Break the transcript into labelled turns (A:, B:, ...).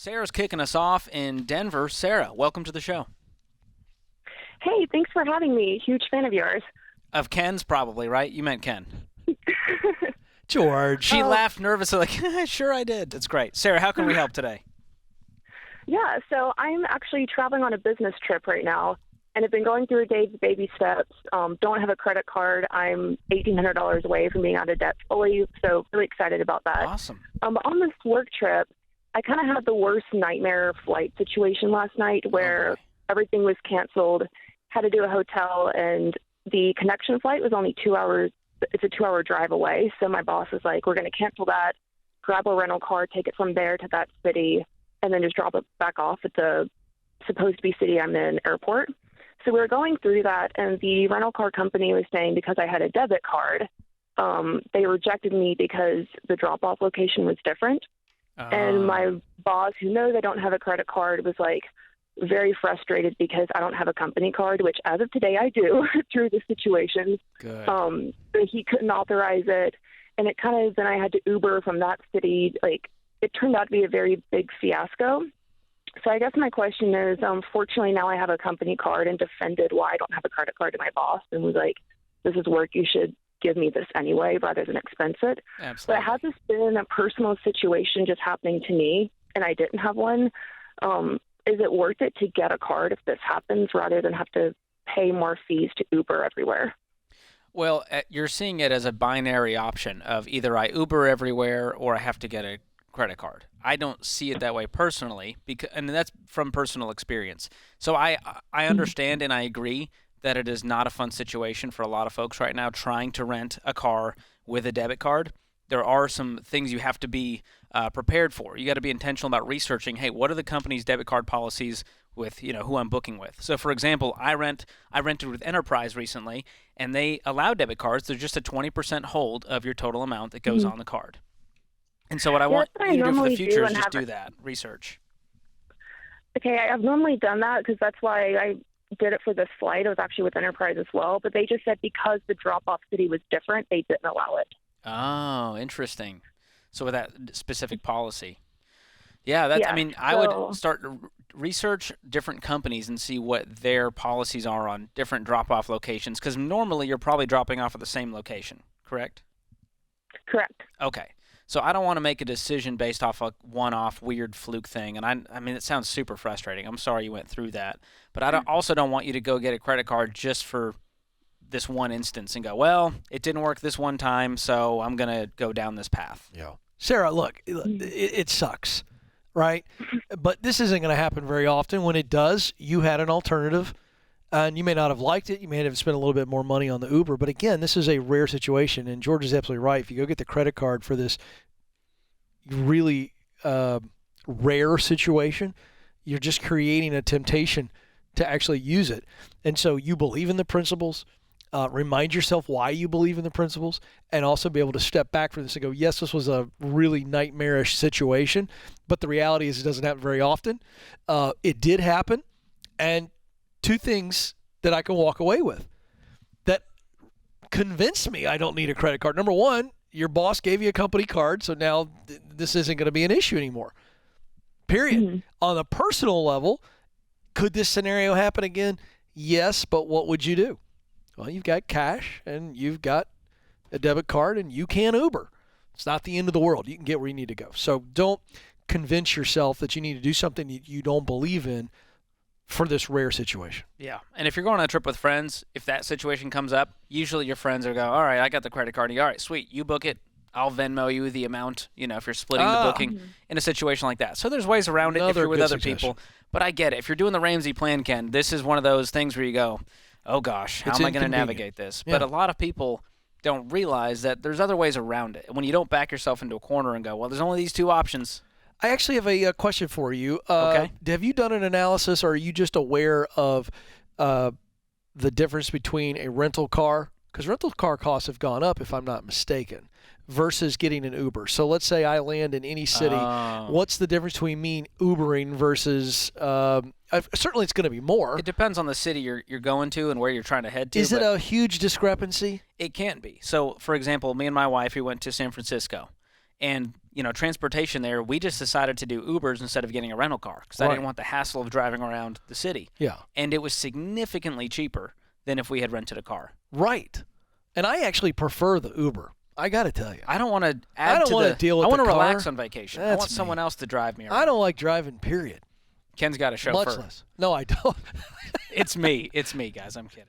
A: Sarah's kicking us off in Denver. Sarah, welcome to the show.
B: Hey, thanks for having me. Huge fan of yours.
A: Of Ken's probably, right? You meant Ken.
C: George.
A: She laughed nervously like, sure I did. That's great. Sarah, how can we help today?
B: Yeah, so I'm actually traveling on a business trip right now, and I've been going through Dave's baby steps. Don't have a credit card. I'm $1,800 away from being out of debt fully, so really excited about that.
A: Awesome.
B: On this work trip, I kind of had the worst nightmare flight situation last night where everything was canceled, had to do a hotel, and the connection flight was only 2 hours. It's a 2-hour drive away, so my boss was like, we're going to cancel that, grab a rental car, take it from there to that city, and then just drop it back off at the supposed to be city I'm in airport. So we were going through that, and the rental car company was saying because I had a debit card, they rejected me because the drop-off location was different. And my boss, who knows I don't have a credit card, was like very frustrated because I don't have a company card, which as of today I do through the situation.
A: Good.
B: But he couldn't authorize it. And it kind of, then I had to Uber from that city. Like, it turned out to be a very big fiasco. So I guess my question is, fortunately now I have a company card, and defended why I don't have a credit card to my boss, and was like, this is work, you should give me this anyway rather than expense it.
A: Absolutely.
B: But has this been a personal situation just happening to me and I didn't have one? Is it worth it to get a card if this happens rather than have to pay more fees to Uber everywhere?
A: Well, you're seeing it as a binary option of either I Uber everywhere or I have to get a credit card. I don't see it that way personally, and that's from personal experience. So I understand and I agree that it is not a fun situation for a lot of folks right now trying to rent a car with a debit card. There are some things you have to be prepared for. You got to be intentional about researching, hey, what are the company's debit card policies with, who I'm booking with? So for example, I rented with Enterprise recently, and they allow debit cards. There's just a 20% hold of your total amount that goes on the card. And so what I want you to do for the future is just do that research.
B: Okay, I've normally done that because that's why I did it for this flight. I was actually with Enterprise as well, but they just said because the drop-off city was different, they didn't allow it.
A: Oh, interesting. So with that specific policy. Yeah, that's. Yeah, I would start to research different companies and see what their policies are on different drop-off locations, because normally you're probably dropping off at the same location, correct?
B: Correct.
A: Okay. So I don't want to make a decision based off a one-off weird fluke thing, and I mean it sounds super frustrating. I'm sorry you went through that, but I also don't want you to go get a credit card just for this one instance and go, well, it didn't work this one time, so I'm going to go down this path.
C: Yeah. Sarah, look, it sucks, right? But this isn't going to happen very often. When it does, you had an alternative, and you may not have liked it. You may have spent a little bit more money on the Uber. But again, this is a rare situation, and George is absolutely right. If you go get the credit card for this really rare situation, you're just creating a temptation to actually use it. And so you believe in the principles. Remind yourself why you believe in the principles, and also be able to step back from this and go, yes, this was a really nightmarish situation, but the reality is it doesn't happen very often. It did happen, and two things that I can walk away with that convinced me I don't need a credit card. Number one, your boss gave you a company card, so now this isn't going to be an issue anymore, period. Mm-hmm. On a personal level, could this scenario happen again? Yes, but what would you do? Well, you've got cash, and you've got a debit card, and you can Uber. It's not the end of the world. You can get where you need to go. So don't convince yourself that you need to do something you don't believe in for this rare situation.
A: Yeah, and if you're going on a trip with friends, if that situation comes up, usually your friends are going, all right, I got the credit card. And you go, all right, sweet, you book it. I'll Venmo you the amount, if you're splitting the booking in a situation like that. So there's ways around it if you're with other people. But I get it. If you're doing the Ramsey plan, Ken, this is one of those things where you go, oh gosh, how am I going to navigate this? Yeah. But a lot of people don't realize that there's other ways around it. When you don't back yourself into a corner and go, well, there's only these two options.
C: I actually have a question for you.
A: Okay.
C: Have you done an analysis, or are you just aware of the difference between a rental car? Because rental car costs have gone up, if I'm not mistaken, versus getting an Uber. So let's say I land in any city. What's the difference between me Ubering versus certainly it's going to be more.
A: It depends on the city you're going to and where you're trying to head to.
C: Is it a huge discrepancy?
A: It can be. So, for example, me and my wife, we went to San Francisco. And, transportation there, we just decided to do Ubers instead of getting a rental car because I
C: Right.
A: didn't want the hassle of driving around the city.
C: Yeah.
A: And it was significantly cheaper than if we had rented a car.
C: Right. And I actually prefer the Uber. I got to tell you.
A: I don't want to add
C: don't wanna deal with
A: I want to
C: the car.
A: relax on vacation. I
C: That's
A: want someone
C: me.
A: else to drive me around.
C: I don't like driving, period.
A: Ken's got a chauffeur.
C: Much less. No, I don't.
A: It's me. It's me, guys. I'm kidding.